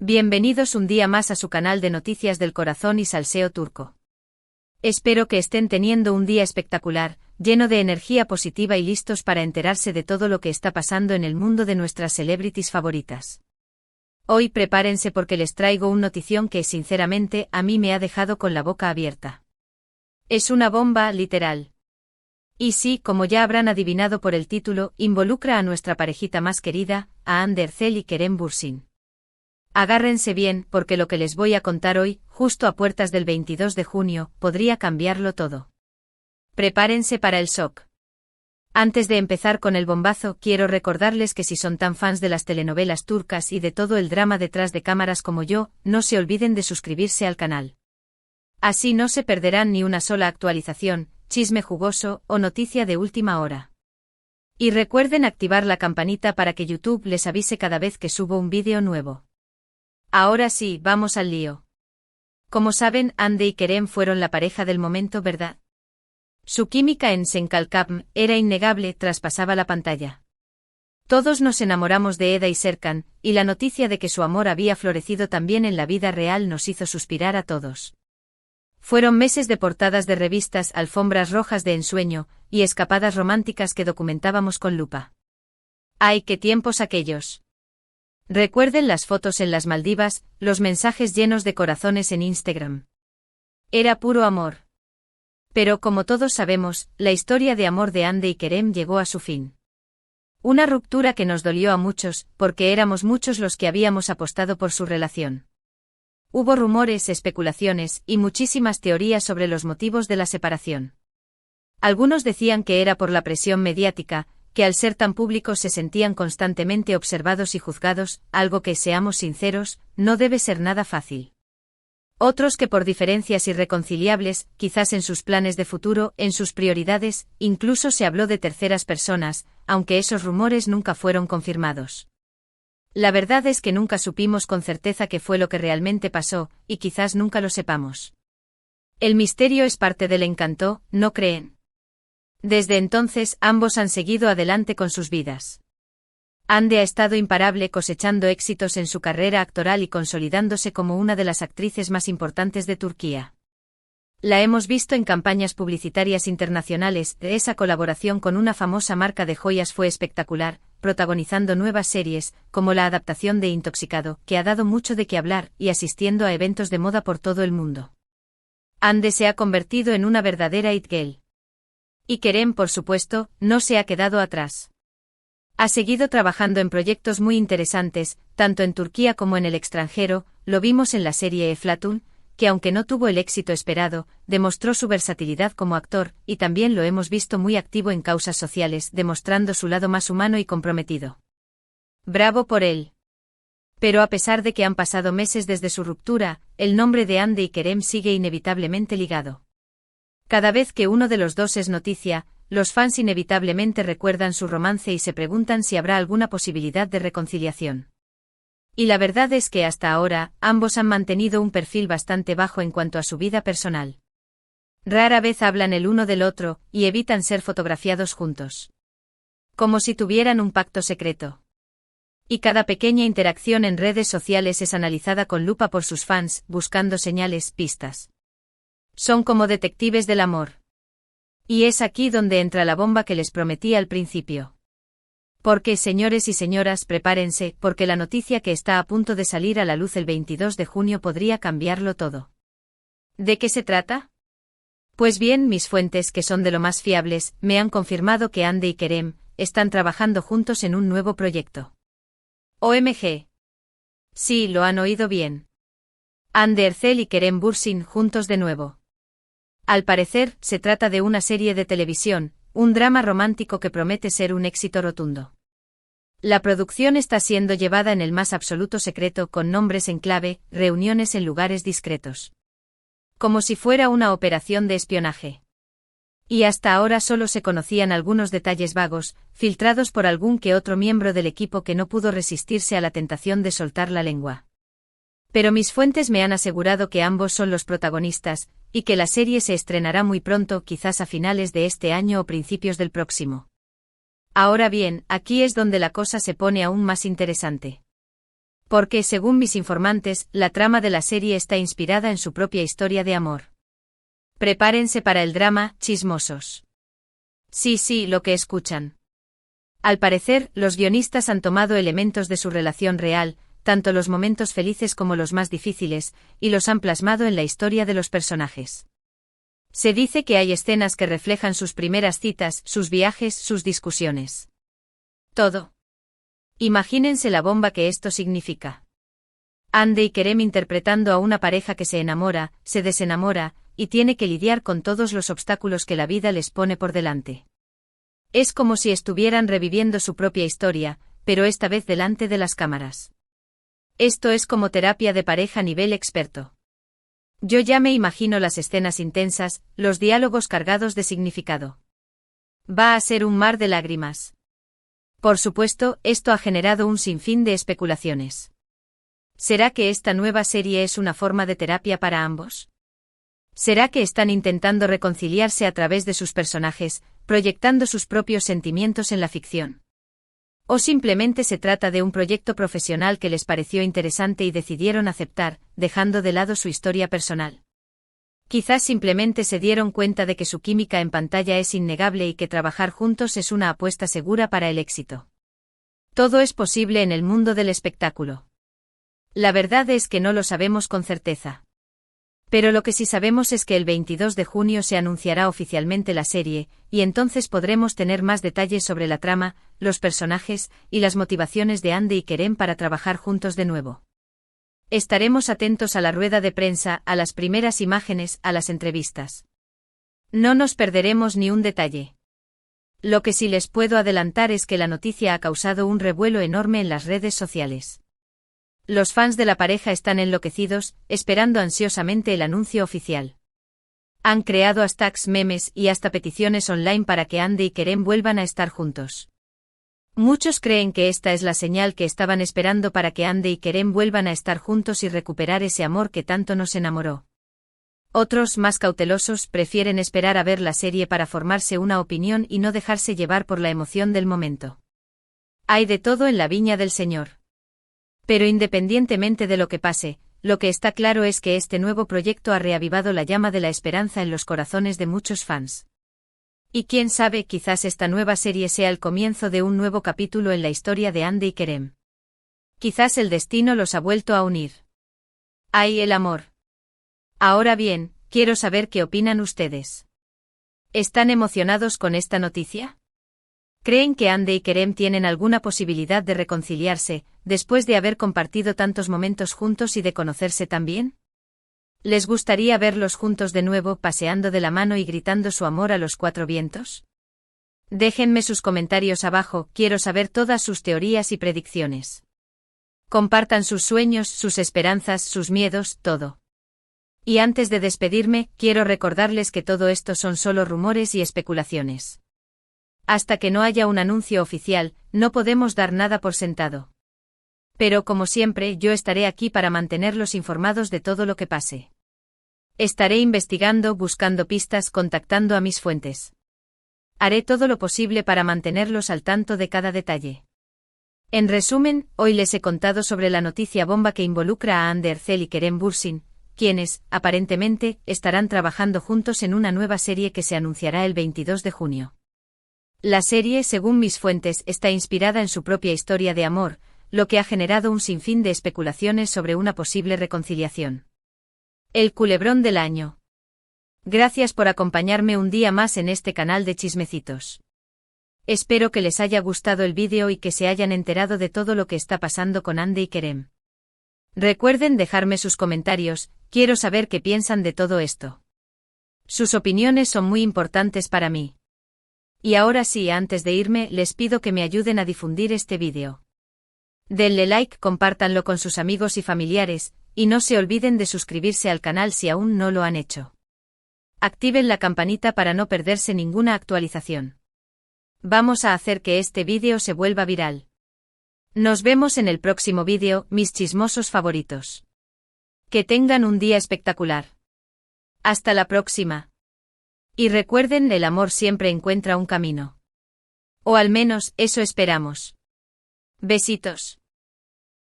Bienvenidos un día más a su canal de noticias del corazón y salseo turco. Espero que estén teniendo un día espectacular, lleno de energía positiva y listos para enterarse de todo lo que está pasando en el mundo de nuestras celebrities favoritas. Hoy prepárense porque les traigo una notición que sinceramente a mí me ha dejado con la boca abierta. Es una bomba, literal. Y sí, como ya habrán adivinado por el título, involucra a nuestra parejita más querida, a Hande Erçel y Kerem Bürsin. Agárrense bien, porque lo que les voy a contar hoy, justo a puertas del 22 de junio, podría cambiarlo todo. Prepárense para el shock. Antes de empezar con el bombazo, quiero recordarles que si son tan fans de las telenovelas turcas y de todo el drama detrás de cámaras como yo, no se olviden de suscribirse al canal. Así no se perderán ni una sola actualización, chisme jugoso o noticia de última hora. Y recuerden activar la campanita para que YouTube les avise cada vez que subo un vídeo nuevo. Ahora sí, vamos al lío. Como saben, Hande y Kerem fueron la pareja del momento, ¿verdad? Su química en Senkalkam era innegable, traspasaba la pantalla. Todos nos enamoramos de Eda y Serkan, y la noticia de que su amor había florecido también en la vida real nos hizo suspirar a todos. Fueron meses de portadas de revistas, alfombras rojas de ensueño, y escapadas románticas que documentábamos con lupa. ¡Ay, qué tiempos aquellos! Recuerden las fotos en las Maldivas, los mensajes llenos de corazones en Instagram. Era puro amor. Pero como todos sabemos, la historia de amor de Hande y Kerem llegó a su fin. Una ruptura que nos dolió a muchos, porque éramos muchos los que habíamos apostado por su relación. Hubo rumores, especulaciones y muchísimas teorías sobre los motivos de la separación. Algunos decían que era por la presión mediática, que al ser tan públicos se sentían constantemente observados y juzgados, algo que, seamos sinceros, no debe ser nada fácil. Otros que por diferencias irreconciliables, quizás en sus planes de futuro, en sus prioridades, incluso se habló de terceras personas, aunque esos rumores nunca fueron confirmados. La verdad es que nunca supimos con certeza qué fue lo que realmente pasó, y quizás nunca lo sepamos. El misterio es parte del encanto, ¿no creen? Desde entonces, ambos han seguido adelante con sus vidas. Hande ha estado imparable cosechando éxitos en su carrera actoral y consolidándose como una de las actrices más importantes de Turquía. La hemos visto en campañas publicitarias internacionales, esa colaboración con una famosa marca de joyas fue espectacular, protagonizando nuevas series, como la adaptación de Intoxicado, que ha dado mucho de qué hablar, y asistiendo a eventos de moda por todo el mundo. Hande se ha convertido en una verdadera it girl. Y Kerem, por supuesto, no se ha quedado atrás. Ha seguido trabajando en proyectos muy interesantes, tanto en Turquía como en el extranjero, lo vimos en la serie Eflatun, que aunque no tuvo el éxito esperado, demostró su versatilidad como actor, y también lo hemos visto muy activo en causas sociales, demostrando su lado más humano y comprometido. ¡Bravo por él! Pero a pesar de que han pasado meses desde su ruptura, el nombre de Hande y Kerem sigue inevitablemente ligado. Cada vez que uno de los dos es noticia, los fans inevitablemente recuerdan su romance y se preguntan si habrá alguna posibilidad de reconciliación. Y la verdad es que hasta ahora, ambos han mantenido un perfil bastante bajo en cuanto a su vida personal. Rara vez hablan el uno del otro, y evitan ser fotografiados juntos. Como si tuvieran un pacto secreto. Y cada pequeña interacción en redes sociales es analizada con lupa por sus fans, buscando señales, pistas. Son como detectives del amor. Y es aquí donde entra la bomba que les prometí al principio. Porque, señores y señoras, prepárense, porque la noticia que está a punto de salir a la luz el 22 de junio podría cambiarlo todo. ¿De qué se trata? Pues bien, mis fuentes, que son de lo más fiables, me han confirmado que Hande y Kerem están trabajando juntos en un nuevo proyecto. OMG. Sí, lo han oído bien. Hande Erçel y Kerem Bürsin juntos de nuevo. Al parecer, se trata de una serie de televisión, un drama romántico que promete ser un éxito rotundo. La producción está siendo llevada en el más absoluto secreto con nombres en clave, reuniones en lugares discretos. Como si fuera una operación de espionaje. Y hasta ahora solo se conocían algunos detalles vagos, filtrados por algún que otro miembro del equipo que no pudo resistirse a la tentación de soltar la lengua. Pero mis fuentes me han asegurado que ambos son los protagonistas, y que la serie se estrenará muy pronto, quizás a finales de este año o principios del próximo. Ahora bien, aquí es donde la cosa se pone aún más interesante. Porque, según mis informantes, la trama de la serie está inspirada en su propia historia de amor. Prepárense para el drama, chismosos. Sí, lo que escuchan. Al parecer, los guionistas han tomado elementos de su relación real, tanto los momentos felices como los más difíciles, y los han plasmado en la historia de los personajes. Se dice que hay escenas que reflejan sus primeras citas, sus viajes, sus discusiones. Todo. Imagínense la bomba que esto significa. Ande y Kerem interpretando a una pareja que se enamora, se desenamora, y tiene que lidiar con todos los obstáculos que la vida les pone por delante. Es como si estuvieran reviviendo su propia historia, pero esta vez delante de las cámaras. Esto es como terapia de pareja a nivel experto. Yo ya me imagino las escenas intensas, los diálogos cargados de significado. Va a ser un mar de lágrimas. Por supuesto, esto ha generado un sinfín de especulaciones. ¿Será que esta nueva serie es una forma de terapia para ambos? ¿Será que están intentando reconciliarse a través de sus personajes, proyectando sus propios sentimientos en la ficción? ¿O simplemente se trata de un proyecto profesional que les pareció interesante y decidieron aceptar, dejando de lado su historia personal? Quizás simplemente se dieron cuenta de que su química en pantalla es innegable y que trabajar juntos es una apuesta segura para el éxito. Todo es posible en el mundo del espectáculo. La verdad es que no lo sabemos con certeza. Pero lo que sí sabemos es que el 22 de junio se anunciará oficialmente la serie, y entonces podremos tener más detalles sobre la trama, los personajes, y las motivaciones de Ande y Kerem para trabajar juntos de nuevo. Estaremos atentos a la rueda de prensa, a las primeras imágenes, a las entrevistas. No nos perderemos ni un detalle. Lo que sí les puedo adelantar es que la noticia ha causado un revuelo enorme en las redes sociales. Los fans de la pareja están enloquecidos, esperando ansiosamente el anuncio oficial. Han creado hashtags, memes y hasta peticiones online para que Ande y Kerem vuelvan a estar juntos. Muchos creen que esta es la señal que estaban esperando para que Ande y Kerem vuelvan a estar juntos y recuperar ese amor que tanto nos enamoró. Otros, más cautelosos, prefieren esperar a ver la serie para formarse una opinión y no dejarse llevar por la emoción del momento. Hay de todo en la viña del Señor. Pero independientemente de lo que pase, lo que está claro es que este nuevo proyecto ha reavivado la llama de la esperanza en los corazones de muchos fans. Y quién sabe, quizás esta nueva serie sea el comienzo de un nuevo capítulo en la historia de Ande y Kerem. Quizás el destino los ha vuelto a unir. ¡Ay, el amor! Ahora bien, quiero saber qué opinan ustedes. ¿Están emocionados con esta noticia? ¿Creen que Ande y Kerem tienen alguna posibilidad de reconciliarse, después de haber compartido tantos momentos juntos y de conocerse tan bien? ¿Les gustaría verlos juntos de nuevo, paseando de la mano y gritando su amor a los cuatro vientos? Déjenme sus comentarios abajo, quiero saber todas sus teorías y predicciones. Compartan sus sueños, sus esperanzas, sus miedos, todo. Y antes de despedirme, quiero recordarles que todo esto son solo rumores y especulaciones. Hasta que no haya un anuncio oficial, no podemos dar nada por sentado. Pero como siempre, yo estaré aquí para mantenerlos informados de todo lo que pase. Estaré investigando, buscando pistas, contactando a mis fuentes. Haré todo lo posible para mantenerlos al tanto de cada detalle. En resumen, hoy les he contado sobre la noticia bomba que involucra a Hande Erçel y Kerem Bürsin, quienes, aparentemente, estarán trabajando juntos en una nueva serie que se anunciará el 22 de junio. La serie, según mis fuentes, está inspirada en su propia historia de amor, lo que ha generado un sinfín de especulaciones sobre una posible reconciliación. El culebrón del año. Gracias por acompañarme un día más en este canal de chismecitos. Espero que les haya gustado el vídeo y que se hayan enterado de todo lo que está pasando con Ande y Kerem. Recuerden dejarme sus comentarios, quiero saber qué piensan de todo esto. Sus opiniones son muy importantes para mí. Y ahora sí, antes de irme, les pido que me ayuden a difundir este vídeo. Denle like, compártanlo con sus amigos y familiares, y no se olviden de suscribirse al canal si aún no lo han hecho. Activen la campanita para no perderse ninguna actualización. Vamos a hacer que este vídeo se vuelva viral. Nos vemos en el próximo vídeo, mis chismosos favoritos. Que tengan un día espectacular. Hasta la próxima. Y recuerden, el amor siempre encuentra un camino. O al menos, eso esperamos. Besitos.